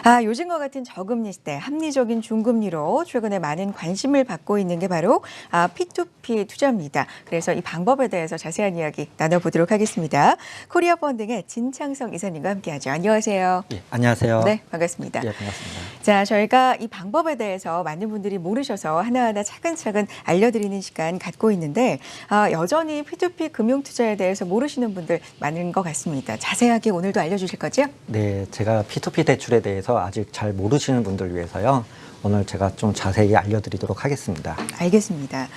요즘과 같은 저금리 시대, 합리적인 중금리로 최근에 많은 관심을 받고 있는 게 바로 P2P 투자입니다. 그래서 이 방법에 대해서 자세한 이야기 나눠보도록 하겠습니다. 코리아 펀딩의 진창성 이사님과 함께하죠. 안녕하세요. 예, 안녕하세요. 네, 반갑습니다. 예, 반갑습니다. 자, 저희가 이 방법에 대해서 많은 분들이 모르셔서 하나하나 차근차근 알려드리는 시간 갖고 있는데 여전히 P2P 금융 투자에 대해서 모르시는 분들 많은 것 같습니다. 자세하게 오늘도 알려주실 거죠? 네, 제가 P2P 대출에 대해서 아직 잘 모르시는 분들 위해서요. 오늘 제가 좀 자세히 알려드리도록 하겠습니다. 알겠습니다.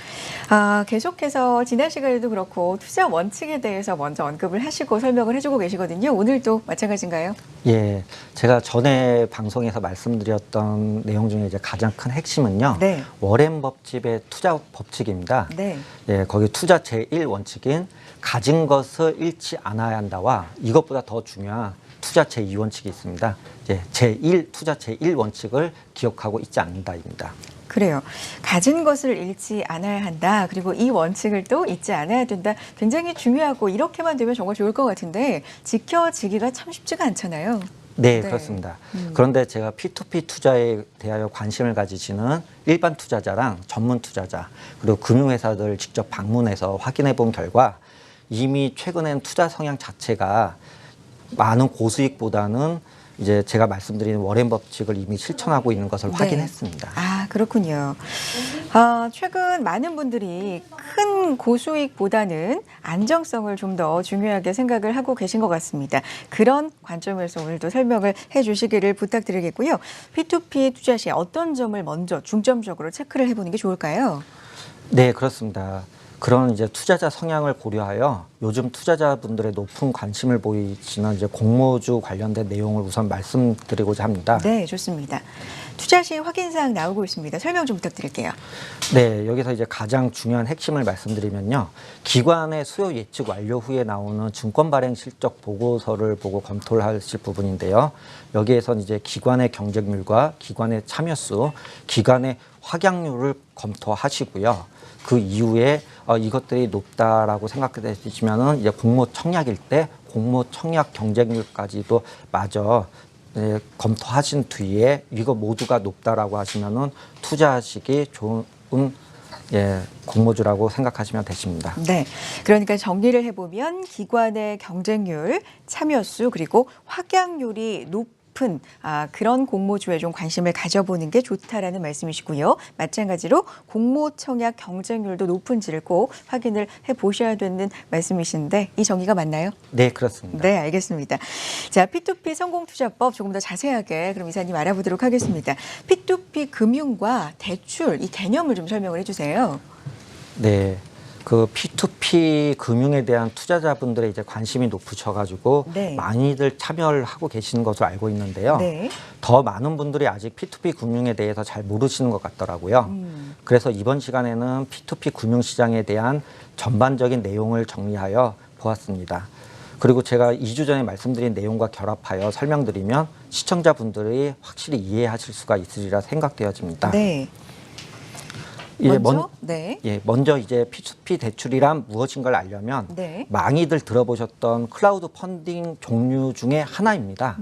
계속해서 지난 시간에도 그렇고 투자 원칙에 대해서 먼저 언급을 하시고 설명을 해주고 계시거든요. 오늘도 마찬가지인가요? 예, 제가 전에 방송에서 말씀드렸던 내용 중에 이제 가장 큰 핵심은요. 네. 워렌 버핏의 투자 법칙입니다. 네. 예, 거기 투자 제1원칙인 가진 것을 잃지 않아야 한다와 이것보다 더 중요한 투자 제2원칙이 있습니다. 예, 투자 제1원칙을 기억하고 있지 않는다입니다. 그래요. 가진 것을 잃지 않아야 한다. 그리고 이 원칙을 또 잊지 않아야 된다. 굉장히 중요하고 이렇게만 되면 정말 좋을 것 같은데 지켜지기가 참 쉽지가 않잖아요. 네, 네. 그렇습니다. 그런데 제가 P2P 투자에 대하여 관심을 가지시는 일반 투자자랑 전문 투자자 그리고 금융회사들 직접 방문해서 확인해 본 결과 이미 최근엔 투자 성향 자체가 많은 고수익보다는 이제 제가 말씀드리는 워렌 버핏을 이미 실천하고 있는 것을 네. 확인했습니다. 그렇군요. 최근 많은 분들이 큰 고수익보다는 안정성을 좀 더 중요하게 생각을 하고 계신 것 같습니다. 그런 관점에서 오늘도 설명을 해주시기를 부탁드리겠고요. P2P 투자 시 어떤 점을 먼저 중점적으로 체크를 해보는 게 좋을까요? 네, 그렇습니다. 그런 이제 투자자 성향을 고려하여 요즘 투자자분들의 높은 관심을 보이시는 이제 공모주 관련된 내용을 우선 말씀드리고자 합니다. 네, 좋습니다. 투자 시 확인사항 나오고 있습니다. 설명 좀 부탁드릴게요. 네, 여기서 이제 가장 중요한 핵심을 말씀드리면요. 기관의 수요 예측 완료 후에 나오는 증권 발행 실적 보고서를 보고 검토를 하실 부분인데요. 여기에선 이제 기관의 경쟁률과 기관의 참여수, 기관의 확약률을 검토하시고요. 그 이후에 이것들이 높다라고 생각되시면은 이제 공모 청약일 때 공모 청약 경쟁률까지도 마저 검토하신 뒤에 이거 모두가 높다라고 하시면은 투자하시기 좋은 공모주라고 생각하시면 되십니다. 네, 그러니까 정리를 해보면 기관의 경쟁률, 참여수 그리고 확약률이 높은 그런 공모주에 좀 관심을 가져보는 게 좋다라는 말씀이시고요. 마찬가지로 공모 청약 경쟁률도 높은지를 꼭 확인을 해보셔야 되는 말씀이신데 이 정의가 맞나요? 네, 그렇습니다. 네, 알겠습니다. 자, P2P 성공투자법 조금 더 자세하게 그럼 이사님 알아보도록 하겠습니다. P2P 금융과 대출 이 개념을 좀 설명을 해주세요. 네. 그 P2P 금융에 대한 투자자분들의 이제 관심이 높으셔가지고 네. 많이들 참여를 하고 계시는 것으로 알고 있는데요. 네. 더 많은 분들이 아직 P2P 금융에 대해서 잘 모르시는 것 같더라고요. 그래서 이번 시간에는 P2P 금융 시장에 대한 전반적인 내용을 정리하여 보았습니다. 그리고 제가 2주 전에 말씀드린 내용과 결합하여 설명드리면 시청자분들이 확실히 이해하실 수가 있으리라 생각되어집니다. 네. 먼저 이제 P2P 대출이란 무엇인가를 알려면 네. 많이들 들어보셨던 클라우드 펀딩 종류 중에 하나입니다.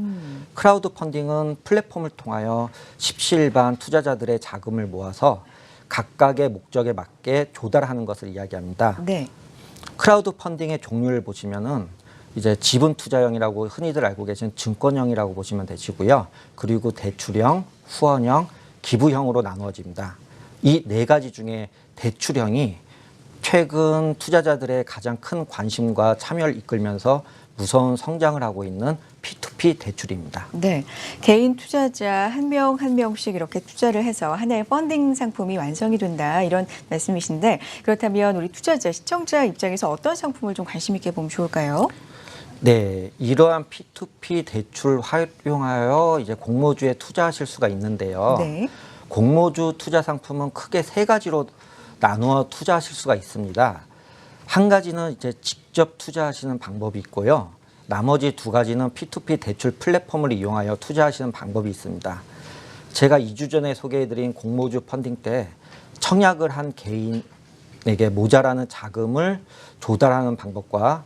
클라우드 펀딩은 플랫폼을 통하여 십시일반 투자자들의 자금을 모아서 각각의 목적에 맞게 조달하는 것을 이야기합니다. 네. 클라우드 펀딩의 종류를 보시면은 이제 지분 투자형이라고 흔히들 알고 계신 증권형이라고 보시면 되시고요. 그리고 대출형, 후원형, 기부형으로 나누어집니다. 이 네 가지 중에 대출형이 최근 투자자들의 가장 큰 관심과 참여를 이끌면서 무서운 성장을 하고 있는 P2P 대출입니다. 네, 개인 투자자 한 명 한 명씩 이렇게 투자를 해서 하나의 펀딩 상품이 완성이 된다 이런 말씀이신데 그렇다면 우리 투자자, 시청자 입장에서 어떤 상품을 좀 관심 있게 보면 좋을까요? 네, 이러한 P2P 대출 활용하여 이제 공모주에 투자하실 수가 있는데요. 네. 공모주 투자 상품은 크게 세 가지로 나누어 투자하실 수가 있습니다. 한 가지는 이제 직접 투자하시는 방법이 있고요. 나머지 두 가지는 P2P 대출 플랫폼을 이용하여 투자하시는 방법이 있습니다. 제가 2주 전에 소개해드린 공모주 펀딩 때 청약을 한 개인에게 모자라는 자금을 조달하는 방법과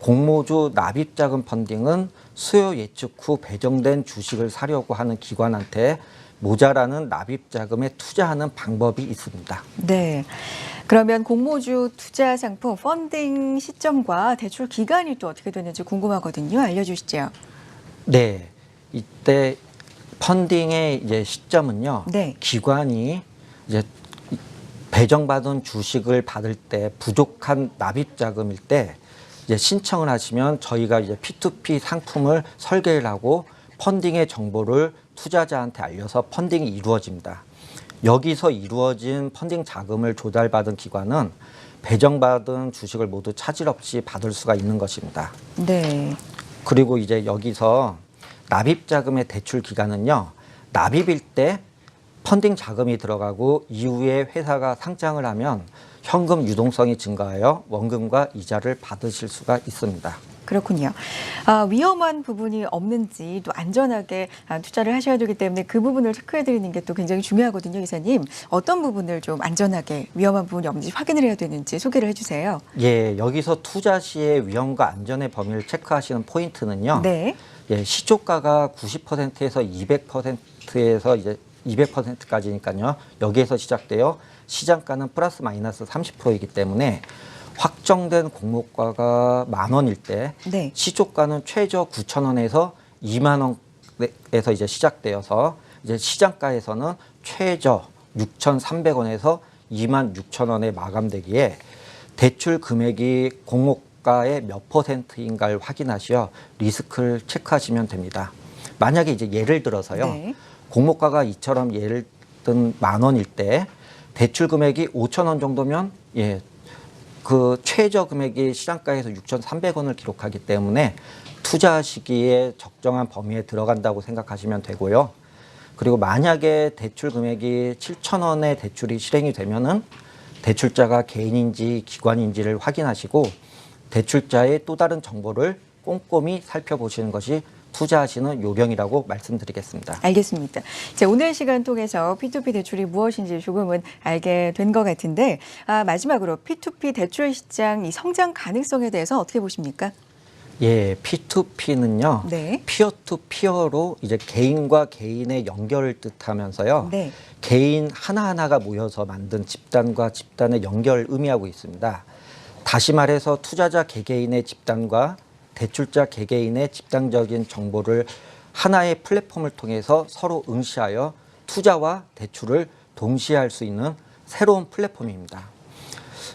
공모주 납입자금 펀딩은 수요 예측 후 배정된 주식을 사려고 하는 기관한테 모자라는 납입자금에 투자하는 방법이 있습니다. 네. 그러면 공모주 투자 상품 펀딩 시점과 대출 기간이 또 어떻게 되는지 궁금하거든요. 알려주시죠. 네. 이때 펀딩의 이제 시점은요. 네. 기관이 이제 배정받은 주식을 받을 때 부족한 납입 자금일 때 이제 신청을 하시면 저희가 이제 P2P 상품을 설계를 하고 펀딩의 정보를 투자자한테 알려서 펀딩이 이루어집니다. 여기서 이루어진 펀딩 자금을 조달받은 기관은 배정받은 주식을 모두 차질 없이 받을 수가 있는 것입니다. 네. 그리고 이제 여기서 납입 자금의 대출 기간은요. 납입일 때 펀딩 자금이 들어가고 이후에 회사가 상장을 하면 현금 유동성이 증가하여 원금과 이자를 받으실 수가 있습니다. 그렇군요. 위험한 부분이 없는지 또 안전하게 투자를 하셔야 되기 때문에 그 부분을 체크해 드리는 게 또 굉장히 중요하거든요, 이사님. 어떤 부분을 좀 안전하게 위험한 부분이 없는지 확인을 해야 되는지 소개를 해주세요. 예, 여기서 투자 시의 위험과 안전의 범위를 체크하시는 포인트는요. 네. 예, 시초가가 90%에서 200%에서 이제 200%까지니까요. 여기에서 시작되어 시장가는 플러스 마이너스 30%이기 때문에 확정된 공모가가 10,000원일 때 네. 시초가는 최저 9,000원에서 20,000원에서 이제 시작되어서 이제 시장가에서는 최저 6,300원에서 26,000원에 마감되기에 대출 금액이 공모가의 몇 %인가를 확인하시어 리스크를 체크하시면 됩니다. 만약에 이제 예를 들어서요. 네. 공모가가 이처럼 예를 든 10,000원일 때 대출 금액이 5,000원 정도면 예, 그 최저 금액이 시장가에서 6,300원을 기록하기 때문에 투자 시기에 적정한 범위에 들어간다고 생각하시면 되고요. 그리고 만약에 대출 금액이 7,000원의 대출이 실행이 되면은 대출자가 개인인지 기관인지를 확인하시고 대출자의 또 다른 정보를 꼼꼼히 살펴보시는 것이 투자하시는 요령이라고 말씀드리겠습니다. 알겠습니다. 자, 오늘 시간 통해서 P2P 대출이 무엇인지 조금은 알게 된 것 같은데 마지막으로 P2P 대출 시장 이 성장 가능성에 대해서 어떻게 보십니까? 예, P2P는요. 네. 피어 투 피어로 이제 개인과 개인의 연결을 뜻하면서요. 네. 개인 하나하나가 모여서 만든 집단과 집단의 연결을 의미하고 있습니다. 다시 말해서 투자자 개개인의 집단과 대출자 개개인의 집단적인 정보를 하나의 플랫폼을 통해서 서로 응시하여 투자와 대출을 동시에 할 수 있는 새로운 플랫폼입니다.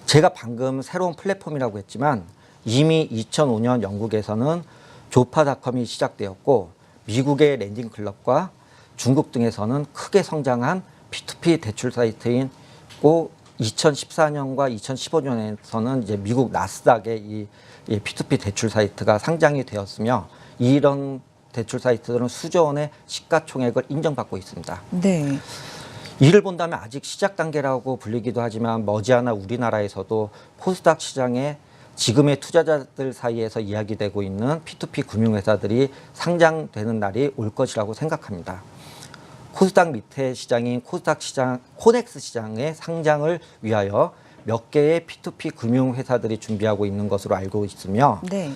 제가 방금 새로운 플랫폼이라고 했지만 이미 2005년 영국에서는 조파닷컴이 시작되었고 미국의 랜딩클럽과 중국 등에서는 크게 성장한 P2P 대출 사이트인 2014년과 2015년에서는 이제 미국 나스닥의 이 P2P 대출 사이트가 상장이 되었으며 이런 대출 사이트들은 수조 원의 시가총액을 인정받고 있습니다. 네. 이를 본다면 아직 시작 단계라고 불리기도 하지만 머지않아 우리나라에서도 코스닥 시장에 지금의 투자자들 사이에서 이야기되고 있는 P2P 금융회사들이 상장되는 날이 올 것이라고 생각합니다. 코스닥 밑에 시장인 코스닥 시장, 코넥스 시장의 상장을 위하여 몇 개의 P2P 금융회사들이 준비하고 있는 것으로 알고 있으며 네.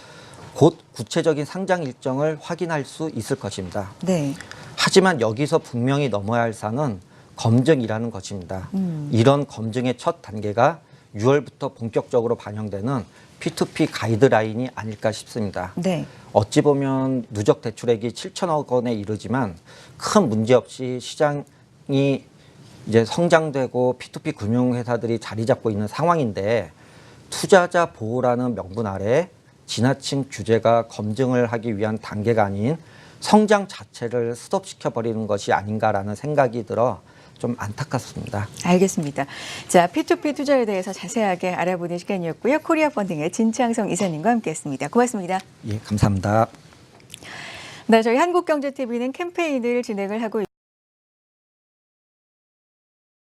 곧 구체적인 상장 일정을 확인할 수 있을 것입니다. 네. 하지만 여기서 분명히 넘어야 할 산은 검증이라는 것입니다. 이런 검증의 첫 단계가 6월부터 본격적으로 반영되는 P2P 가이드라인이 아닐까 싶습니다. 네. 어찌 보면 누적 대출액이 7천억 원에 이르지만 큰 문제 없이 시장이 이제 성장되고 P2P 금융회사들이 자리 잡고 있는 상황인데 투자자 보호라는 명분 아래 지나친 규제가 검증을 하기 위한 단계가 아닌 성장 자체를 스톱시켜 버리는 것이 아닌가라는 생각이 들어 좀 안타깝습니다. 알겠습니다. 자, P2P 투자에 대해서 자세하게 알아보는 시간이었고요. 코리아 펀딩의 진창성 이사님과 함께했습니다. 고맙습니다. 예, 감사합니다. 네, 저희 한국경제TV는 캠페인을 진행을 하고